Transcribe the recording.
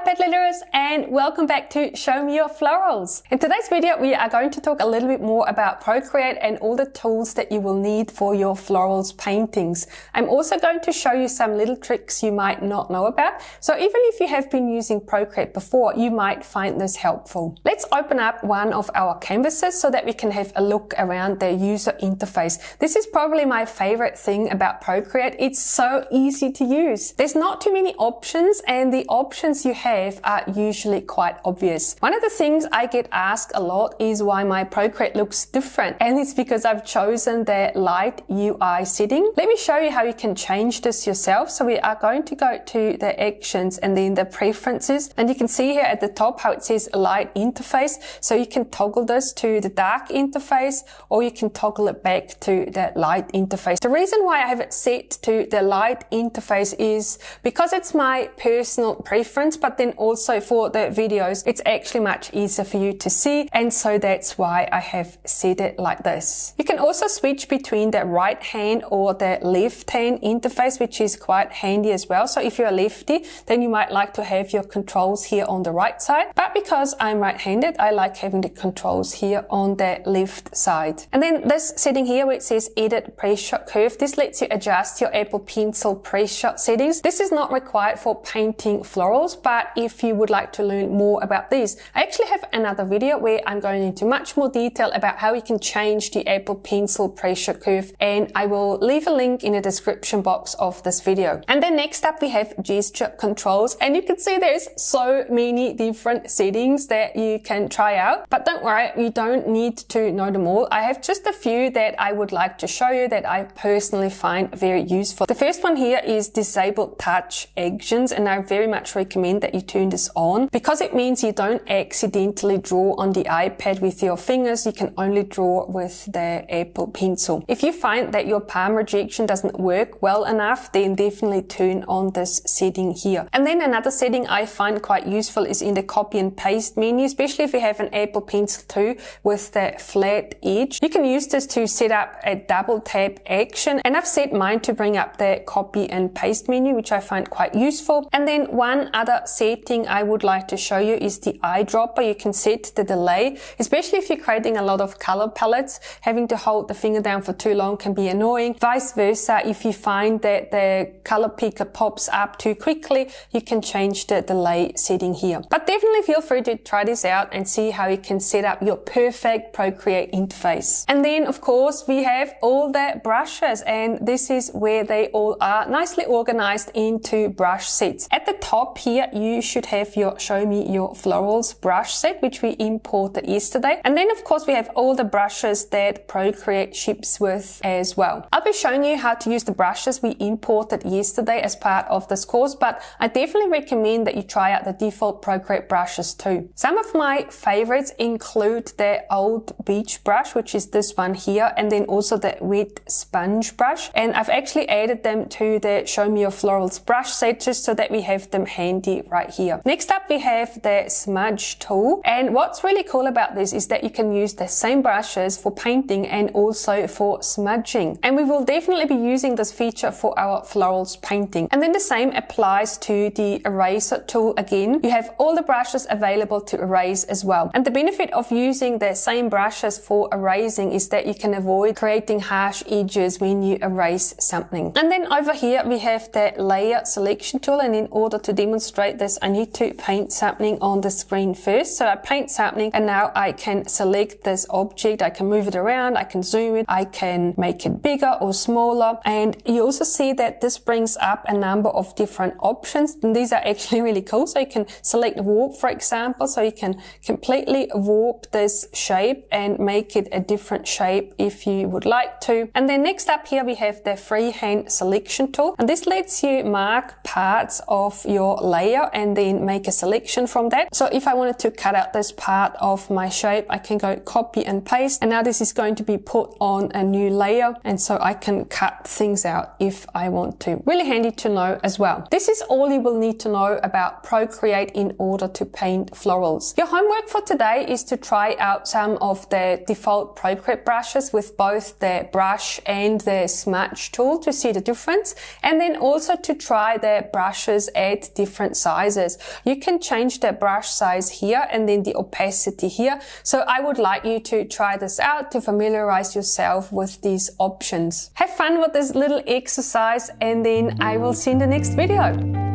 Pet Letterers, and welcome back to Show Me Your Florals. In today's video, we are going to talk a little bit more about Procreate and all the tools that you will need for your florals paintings. I'm also going to show you some little tricks you might not know about. So even if you have been using Procreate before, you might find this helpful. Let's open up one of our canvases so that we can have a look around the user interface. This is probably my favorite thing about Procreate. It's so easy to use. There's not too many options, and the options you have are usually quite obvious. One of the things I get asked a lot is why my Procreate looks different, and it's because I've chosen the light UI setting. Let me show you how you can change this yourself. So we are going to go to the actions and then the preferences, and you can see here at the top how it says light interface. So you can toggle this to the dark interface, or you can toggle it back to the light interface. The reason why I have it set to the light interface is because it's my personal preference, but then also for the videos, it's actually much easier for you to see. And so that's why I have set it like this. You can also switch between the right hand or the left hand interface, which is quite handy as well. So if you're a lefty, then you might like to have your controls here on the right side. But because I'm right-handed, I like having the controls here on the left side. And then this setting here where it says edit pressure curve, this lets you adjust your Apple Pencil pressure settings. This is not required for painting florals, but if you would like to learn more about these, I actually have another video where I'm going into much more detail about how you can change the Apple Pencil pressure curve, and I will leave a link in the description box of this video. And then next up we have gesture controls, and you can see there's so many different settings that you can try out, but don't worry, you don't need to know them all. I have just a few that I would like to show you that I personally find very useful. The first one here is disable touch actions, and I very much recommend that you turn this on because it means you don't accidentally draw on the iPad with your fingers. You can only draw with the Apple Pencil. If you find that your palm rejection doesn't work well enough, then definitely turn on this setting here. And then another setting I find quite useful is in the copy and paste menu, especially if you have an Apple Pencil 2 with the flat edge. You can use this to set up a double tap action, and I've set mine to bring up the copy and paste menu, which I find quite useful. And then one other setting I would like to show you is the eyedropper. You can set the delay, especially if you're creating a lot of color palettes. Having to hold the finger down for too long can be annoying. Vice versa, if you find that the color picker pops up too quickly, you can change the delay setting here. But definitely feel free to try this out and see how you can set up your perfect Procreate interface. And then of course we have all the brushes, and this is where they all are nicely organized into brush sets. At the top here you should have your Show Me Your Florals brush set, which we imported yesterday. And then of course we have all the brushes that Procreate ships with as well. I'll be showing you how to use the brushes we imported yesterday as part of this course, but I definitely recommend that you try out the default Procreate brushes too. Some of my favorites include the old beach brush, which is this one here, and then also the wet sponge brush. And I've actually added them to the Show Me Your Florals brush set just so that we have them handy right here. Next up we have the smudge tool, and what's really cool about this is that you can use the same brushes for painting and also for smudging, and we will definitely be using this feature for our florals painting. And then the same applies to the eraser tool. Again, you have all the brushes available to erase as well, and the benefit of using the same brushes for erasing is that you can avoid creating harsh edges when you erase something. And then over here we have the layer selection tool, and in order to demonstrate this I need to paint something on the screen first. So I paint something, and now I can select this object. I can move it around, I can zoom it, I can make it bigger or smaller, and you also see that this brings up a number of different options, and these are actually really cool. So you can select warp, for example, so you can completely warp this shape and make it a different shape if you would like to. And then next up here we have the freehand selection tool, and this lets you mark parts of your layer and then make a selection from that. So if I wanted to cut out this part of my shape, I can go copy and paste, and now this is going to be put on a new layer, and so I can cut things out if I want to. Really handy to know as well. This is all you will need to know about Procreate in order to paint florals. Your homework for today is to try out some of the default Procreate brushes with both the brush and the smudge tool to see the difference, and then also to try the brushes at different sizes sizes. You can change the brush size here and then the opacity here. So I would like you to try this out to familiarize yourself with these options. Have fun with this little exercise, and then I will see you in the next video.